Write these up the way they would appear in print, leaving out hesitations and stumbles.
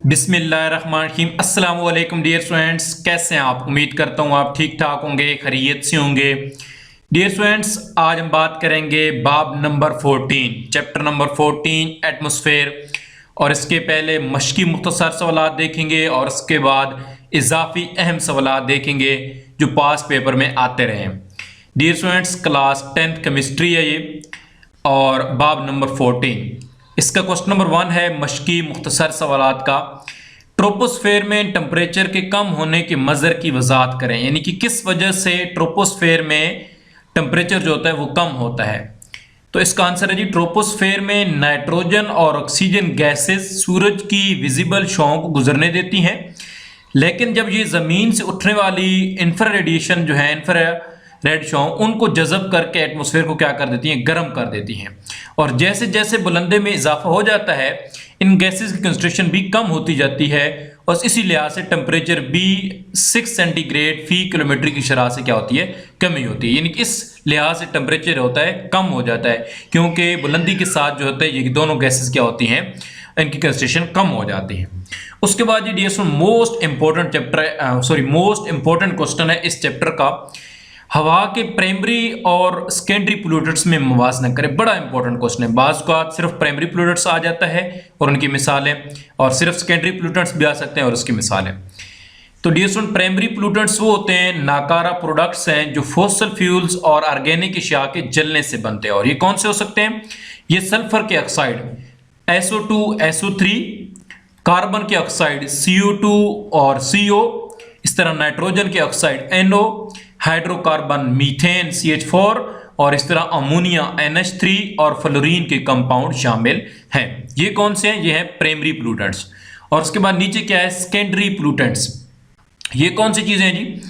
बिस्मिल्लाहिर्रहमानिर्रहीम। अस्सलाम वालेकुम डियर स्टूडेंट्स, कैसे हैं आप? उम्मीद करता हूँ आप ठीक ठाक होंगे, खैरियत से होंगे। डियर स्टूडेंट्स, आज हम बात करेंगे बाब नंबर 14, चैप्टर नंबर 14 एटमॉस्फेयर। और इसके पहले मशकी मुख्तसर सवालात देखेंगे और उसके बाद इजाफी अहम सवालात देखेंगे जो पास पेपर में आते रहे। Dear students, class 10th chemistry है ये और बाब नंबर 14। इसका क्वेश्चन नंबर 1 है मशकी मुख्तसर सवालात का। ट्रोपोस्फेयर में टेम्परेचर के कम होने के मजर की वजाहत करें, यानी कि किस वजह से ट्रोपोस्फेयर में टेम्परेचर जो होता है वो कम होता है। तो इसका आंसर है जी, ट्रोपोस्फेयर में नाइट्रोजन और ऑक्सीजन गैसेस सूरज की विजिबल शॉ को गुजरने देती हैं, लेकिन जब ये ज़मीन से उठने वाली इंफ्रा रेडिएशन जो है, रेड शॉ, उनको जज़ब करके एटमॉस्फेयर को क्या कर देती हैं, गर्म कर देती हैं। और जैसे जैसे बुलंदे में इजाफा हो जाता है, इन गैसेस की कंसंट्रेशन भी कम होती जाती है और इसी लिहाज से टेम्परेचर भी 6 सेंटीग्रेड फी किलोमीटर की शरह से क्या होती है, कमी होती है। यानी कि इस लिहाज से टेम्परेचर होता है कम हो जाता है, क्योंकि बुलंदी के साथ जो होता है ये दोनों गैसेस क्या होती हैं, इनकी कंसंट्रेशन कम हो जाती है। उसके बाद ये डियर मोस्ट इंपॉर्टेंट क्वेश्चन है इस चैप्टर का, हवा के प्राइमरी और सेकेंडरी पोल्यूटेंट्स में मुवाजना करें। बड़ा इंपॉर्टेंट क्वेश्चन है। बाज़ का सिर्फ प्राइमरी पोल्यूटेंट्स आ जाता है और उनकी मिसालें, और सिर्फ सेकेंडरी पोल्यूटेंट्स भी आ सकते हैं और उसकी मिसालें। तो डियर स्टूडेंट, प्राइमरी पोल्यूटेंट्स वो होते हैं, नाकारा प्रोडक्ट्स हैं जो फॉसिल फ्यूल्स और ऑर्गेनिक अशिया के जलने से बनते हैं। और ये कौन से हो सकते हैं? ये सल्फर के ऑक्साइड SO2 SO3, कार्बन के ऑक्साइड CO2 और CO, इस तरह नाइट्रोजन के oxide NO, hydrocarbon methane CH4 और इस तरह अमोनिया NH3 और फ्लोरीन के कंपाउंड शामिल हैं। ये कौन से हैं? ये हैं प्राइमरी पोल्यूटेंट्स। और उसके बाद नीचे क्या है? Secondary pollutants. ये कौन सी चीजें हैं जी?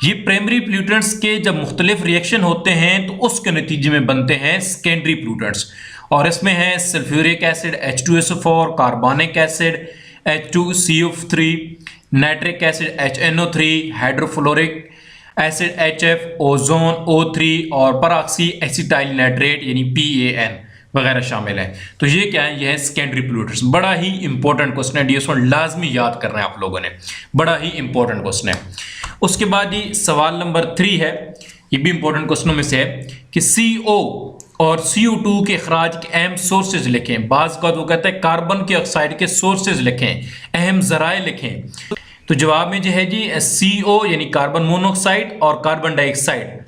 ये प्राइमरी पोल्यूटेंट्स के जब मुख्तलिफ रिएक्शन होते हैं तो उसके नतीजे में बनते हैं सेकेंडरी पोल्यूटेंट्स। और इसमें है sulphuric acid H2SO4, carbonic acid H2CO3, nitric acid HNO3, hydrofluoric acid HF, ozone O3 और परऑक्सी एसिटाइल नाइट्रेट यानी PAN वगैरह शामिल है। तो ये क्या है? ये है सेकेंडरी पोल्यूटेंट्स। बड़ा ही इंपॉर्टेंट क्वेश्चन है डियर स्टूडेंट, लाजमी याद करना है आप लोगों ने, बड़ा ही इंपॉर्टेंट क्वेश्चन है। उसके बाद ये सवाल नंबर 3 है, ये भी इंपॉर्टेंट क्वेश्चनों में से है कि CO और CO2 के अखराज के अहम सोर्सेज लिखें। बाज़ का वो कहता है कार्बन के ऑक्साइड के सोर्सेज लिखें, अहम जराए लिखें। तो जवाब में जो है जी CO यानी कार्बन मोनोऑक्साइड और कार्बन डाइऑक्साइड।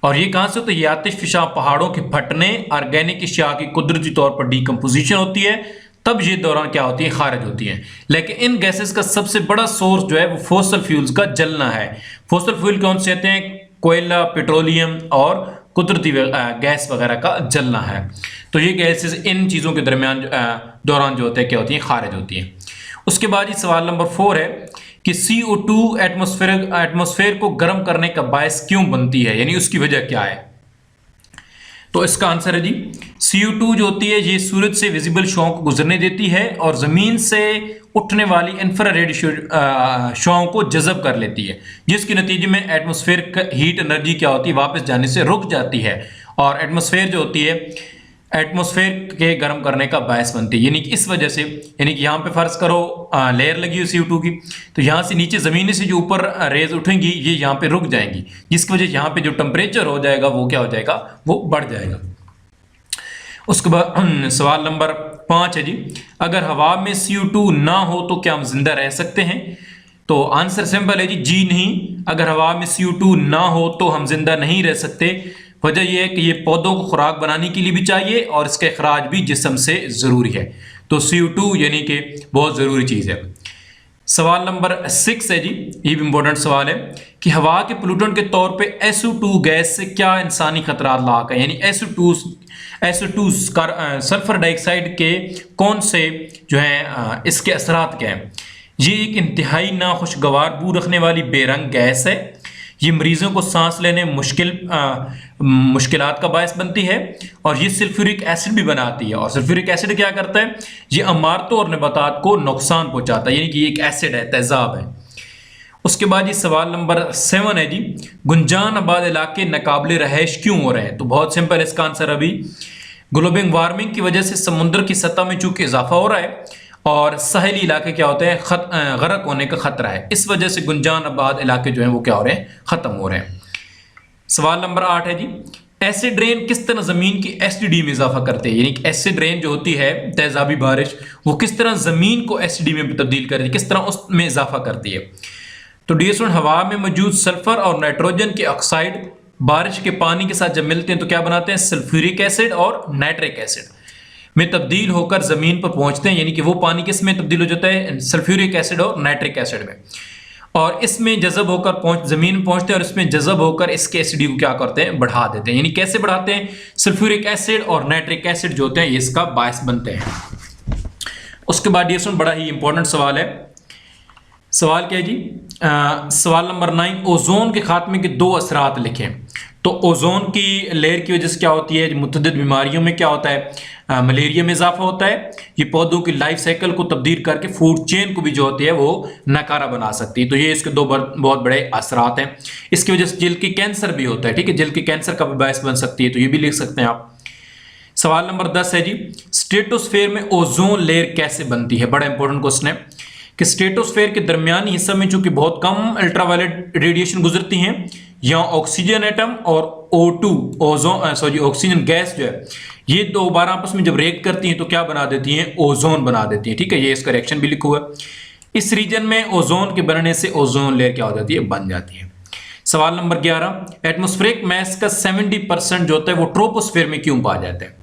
और ये कहां से होता है? ये आतिश फिशा पहाड़ों के फटने, ऑर्गेनिक अशिया की कुदरती तौर पर डीकम्पोजिशन होती है, तब ये दौरान क्या होती है, खारिज होती है। लेकिन इन गैसेस का सबसे बड़ा सोर्स जो है वो फॉसिल फ्यूल्स का जलना है। फॉसिल फ्यूल कौन से होते हैं? कोयला, पेट्रोलियम और कुदरती गैस वगैरह का जलना है। तो ये गैसेस इन चीज़ों के दौरान जो होते हैं क्या होती हैं, खारिज होती हैं। उसके बाद ये सवाल नंबर 4 है कि CO2 एटमॉस्फेयर को गर्म करने का बायस क्यों बनती है, यानी उसकी वजह क्या है? तो इसका आंसर है जी, CO2 जो होती है ये सूरज से विजिबल शॉ को गुजरने देती है और जमीन से उठने वाली इंफ्रारेड शॉ को जज़ब कर लेती है, जिसके नतीजे में एटमॉस्फेयर का हीट एनर्जी क्या होती है, वापस जाने से रुक जाती है और एटमॉस्फेयर जो होती है एटमॉस्फेयर के गर्म करने का बायस बनती है। यानी कि इस वजह से, यानी कि यहाँ पे फर्ज करो लेयर लगी हुई CO2 की, तो यहाँ से नीचे ज़मीन से जो ऊपर रेज उठेंगी ये यहाँ पे रुक जाएंगी, जिसकी वजह से यहाँ पे जो टेम्परेचर हो जाएगा वो क्या हो जाएगा, वो बढ़ जाएगा। उसके बाद सवाल नंबर 5 है जी, अगर हवा में CO2 ना हो तो क्या हम जिंदा रह सकते हैं? तो आंसर सिंपल है जी नहीं। अगर हवा में CO2 ना हो तो हम जिंदा नहीं रह सकते। वजह यह है कि ये पौधों को खुराक बनाने के लिए भी चाहिए और इसका अखराज भी जिस्म से ज़रूरी है। तो CO2 यानी कि बहुत ज़रूरी चीज़ है। सवाल नंबर 6 है जी, ये भी इंपॉर्टेंट सवाल है कि हवा के पोल्यूटेंट के तौर पे SO2 गैस से क्या इंसानी खतरा लाक है, यानी SO2 सल्फर डाइऑक्साइड के कौन से जो हैं इसके असरात क्या हैं? ये एक इंतहाई नाखुशगवार बू रखने वाली बेरंग गैस है। ये मरीजों को सांस लेने मुश्किलात का बायस बनती है और ये सल्फ्यूरिक एसिड भी बनाती है। और सल्फ्यूरिक एसिड क्या करता है? ये अमारतों और नबातात को नुकसान पहुंचाता है, यानी कि ये एक एसिड है, तेजाब है। उसके बाद ये सवाल नंबर 7 है जी, गुंजान आबाद इलाके नाकाबिले रहायश क्यों हो रहे हैं? तो बहुत सिंपल है इसका आंसर, अभी ग्लोबल वार्मिंग की वजह से समुद्र की सतह में चूंकि इजाफा हो रहा है और साहिली इलाके क्या होते हैं, गरक होने का खतरा है। इस वजह से गुंजान आबाद इलाके जो हैं वो क्या हो रहे हैं, खत्म हो रहे हैं। सवाल नंबर 8 है जी, एसिड रेन किस तरह जमीन की एसिडिटी में इजाफा करते हैं, यानी कि एसिड रेन जो होती है तेजाबी बारिश, वो किस तरह जमीन को एसिडी में तब्दील करती है, किस तरह उसमें इजाफा करती है। तो डियर स्टूडेंट, हवा में मौजूद सल्फर और नाइट्रोजन के ऑक्साइड बारिश के पानी के साथ जब मिलते हैं तो क्या बनाते हैं, सल्फ्यूरिक एसिड और नाइट्रिक एसिड में तब्दील होकर जमीन पर पहुंचते हैं, यानी कि वो पानी किस में तब्दील हो जाता है, सल्फ्यूरिक एसिड और नाइट्रिक एसिड में, और इसमें जज़ब होकर जमीन में पहुंचते हैं और इसमें जज़ब होकर इसके एसिडी को क्या करते हैं, बढ़ा देते हैं। यानी कैसे बढ़ाते हैं, सल्फ्यूरिक एसिड और नाइट्रिक एसिड जो होते हैं ये इसका बायस बनते हैं। उसके बाद डियर स्टूडेंट बड़ा ही इंपॉर्टेंट सवाल है। सवाल क्या है जी, सवाल नंबर 9, ओजोन के खात्मे के 2 असरात लिखें। तो ओजोन की लेयर की वजह से क्या होती है, मुतअद्दिद बीमारियों में क्या होता है, मलेरिया में इजाफा होता है। ये पौधों की लाइफ साइकिल को तब्दील करके फूड चेन को भी जो होती है वो नाकारा बना सकती है। तो ये इसके 2 बहुत बड़े असरात हैं। इसकी वजह से जल्द की कैंसर भी होता है, ठीक है, जल्द की कैंसर का भी बायस बन सकती है, तो ये भी लिख सकते हैं आप। सवाल नंबर 10 है जी, स्ट्रेटोस्फेयर में ओजोन लेयर कैसे बनती है। बड़ा इंपॉर्टेंट क्वेश्चन है कि स्ट्रेटोस्फेयर के दरमियानी हिस्से में चूंकि बहुत कम अल्ट्रावायलेट रेडिएशन गुजरती हैं, यहाँ ऑक्सीजन एटम और ऑक्सीजन गैस जो है ये 2 बार आपस में जब रिएक्ट करती हैं तो क्या बना देती हैं, ओजोन बना देती हैं, ठीक है, ये इसका रिएक्शन भी लिखा हुआ है। इस रीजन में ओजोन के बनने से ओजोन लेयर क्या हो जाती है, बन जाती है। सवाल नंबर 11, एटमॉस्फेरिक मास का 70% जो होता है वो ट्रोपोस्फेयर में क्यों पाया जाता है।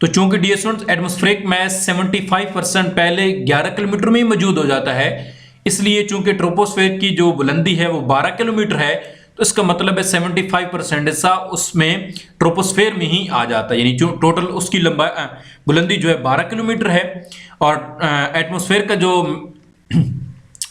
तो चूंकि डियर स्टूडेंट्स एटमॉस्फेरिक मास 75% पहले 11 किलोमीटर में ही मौजूद हो जाता है, इसलिए चूंकि ट्रोपोस्फेयर की जो बुलंदी है वो 12 किलोमीटर है, तो इसका मतलब है 75% हिस्सा उसमें ट्रोपोस्फेयर में ही आ जाता है, यानी जो टोटल उसकी लंबाई बुलंदी जो है 12 किलोमीटर है, और एटमॉस्फेयर का जो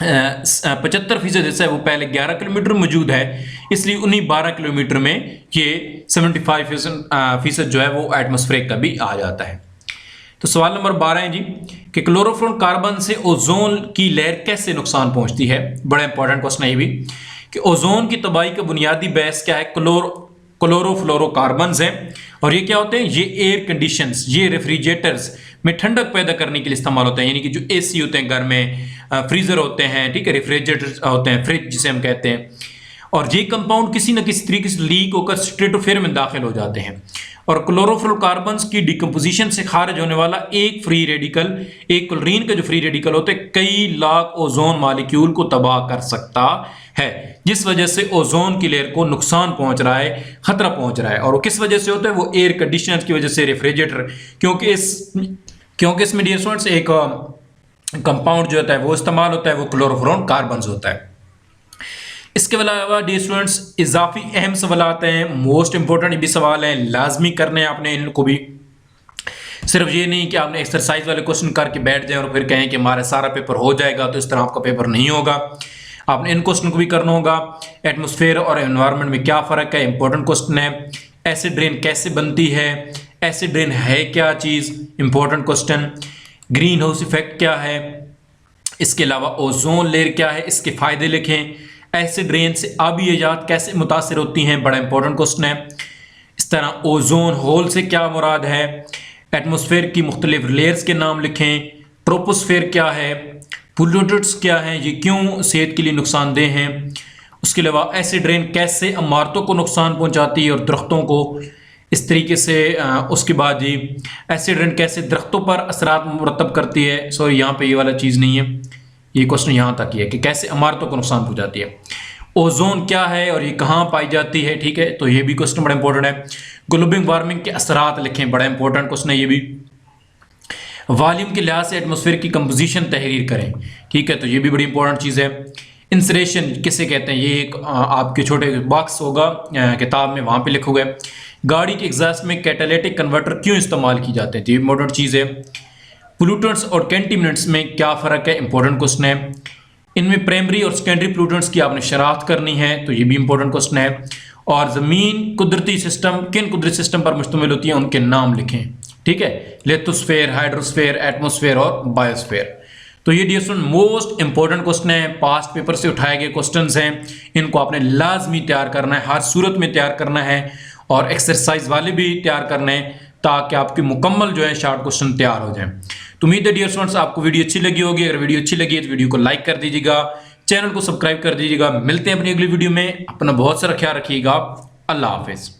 75% हिस्सा है वो पहले 11 किलोमीटर मौजूद है, इसलिए उन्हीं 12 किलोमीटर में ये 75% जो है वो एटमॉस्फेरिक का भी आ जाता है। तो सवाल नंबर 12 है जी कि क्लोरोफ्लोरोकार्बन से ओजोन की लेयर कैसे नुकसान पहुंचती है। बड़ा इंपॉर्टेंट क्वेश्चन है ये भी कि ओजोन की तबाही का बुनियादी बेस क्या है, क्लोरोफ्लोरोकार्बन्स हैं, और ये क्या होते हैं, ये एयर कंडीशंस, ये रेफ्रिजरेटर्स में ठंडक पैदा करने के लिए इस्तेमाल होते हैं, यानी कि जो एसी होते हैं घर में, फ्रीजर होते हैं, ठीक है, रेफ्रिजरेटर होते हैं, फ्रिज जिसे हम कहते हैं, और ये कंपाउंड किसी न किसी तरीके से लीक होकर स्ट्रेटोस्फेयर में दाखिल हो जाते हैं, और क्लोरोफ्लोरोकार्बन्स की डिकम्पोजिशन से खारिज होने वाला एक फ्री रेडिकल, एक क्लोरीन का जो फ्री रेडिकल होता है, कई लाख ओजोन मॉलिक्यूल को तबाह कर सकता है, जिस वजह से ओजोन की लेयर को नुकसान पहुंच रहा है, खतरा पहुंच रहा है। और वो किस वजह से होता है, वो एयर कंडीशनर की वजह से, रेफ्रिजरेटर, क्योंकि इसमें डियर स्टूडेंट्स एक कंपाउंड जो होता है वो इस्तेमाल होता है, वो क्लोरोफ्लोरोकार्बन्स होता है। इसके अलावा डियर स्टूडेंट्स इजाफी अहम सवाल आते हैं, मोस्ट इंपॉर्टेंट भी सवाल हैं, लाजमी करने हैं आपने इनको भी। सिर्फ ये नहीं कि आपने एक्सरसाइज वाले क्वेश्चन करके बैठ जाए और फिर कहें कि हमारा सारा पेपर हो जाएगा, तो इस तरह आपका पेपर नहीं होगा। आपने इन क्वेश्चन को भी करना होगा। एटमॉस्फेयर और एनवायरनमेंट में क्या फ़र्क है, इंपॉर्टेंट क्वेश्चन है। एसिड रेन कैसे बनती है, एसिड रेन है क्या चीज़, important question. Greenhouse effect क्या है, इसके अलावा ओजोन लेयर क्या है, इसके फ़ायदे लिखें। एसिड रेन से आबी अजात कैसे मुतासर होती हैं, बड़ा इंपॉर्टेंट क्वेश्चन है। इस तरह ओजोन होल से क्या मुराद है। एटमॉस्फेयर की मुख्तलिफ लेयर्स के नाम लिखें। ट्रोपोस्फेयर क्या है, पोल्यूटेंट्स क्या हैं, ये क्यों सेहत के लिए नुकसानदेह हैं। उसके अलावा एसिड रेन कैसे इमारतों को नुकसान पहुंचाती है और दरख्तों को, इस तरीके से। उसके बाद जी एसिड रेन कैसे दरख्तों पर असरात मुरतब करती है। सॉरी, यहाँ पे ये वाला चीज़ नहीं है, ये क्वेश्चन यहाँ तक ही है कि कैसे इमारतों को नुकसान पहुंचाती है। ओजोन क्या है और ये कहाँ पाई जाती है, ठीक है, तो ये भी क्वेश्चन बड़ा इंपॉर्टेंट है। ग्लोबल वार्मिंग के असरात लिखें, बड़ा इंपॉर्टेंट क्वेश्चन है ये भी। वॉल्यूम के लिहाज से एटमॉस्फेयर की कंपोजिशन तहरीर करें, ठीक है, तो ये भी बड़ी इंपॉर्टेंट चीज़ है। इंसरेशन किसे कहते हैं, ये एक आपके छोटे बॉक्स होगा किताब में, वहाँ पे लिखोगे। गाड़ी के एग्जॉस्ट में कैटालिटिक कन्वर्टर क्यों इस्तेमाल की जाते हैं, तो ये इंपॉर्टेंट चीज़ है। पोल्यूटेंट्स और कंटेमिनेंट्स में क्या फ़र्क है, इंपॉर्टेंट क्वेश्चन है। इनमें प्राइमरी और सेकेंडरी पोल्यूटेंट्स की आपने शनाख्त करनी है, तो ये भी इंपॉर्टेंट क्वेश्चन है। और ज़मीन कुदरती सिस्टम किन कुदरती सिस्टम पर मुश्तमिल होती है, उनके नाम लिखें, ठीक है, लिथोस्फेयर, हाइड्रोस्फेयर, एटमॉस्फेयर और बायोस्फेयर। तो ये dear student most important question है, पास्ट पेपर से उठाए गए क्वेश्चंस हैं, इनको आपने लाजमी तैयार करना है, हर सूरत में तैयार करना है, और एक्सरसाइज वाले भी तैयार करने हैं, ताकि आपके मुकम्मल जो है शॉर्ट क्वेश्चन तैयार हो जाएं। तो उम्मीद है डियर स्टूडेंट्स आपको वीडियो अच्छी लगी होगी। अगर वीडियो अच्छी लगी है तो वीडियो को लाइक कर दीजिएगा, चैनल को सब्सक्राइब कर दीजिएगा। मिलते हैं अपनी अगली वीडियो में, अपना बहुत सारा ख्याल रखिएगा। अल्लाह हाफिज।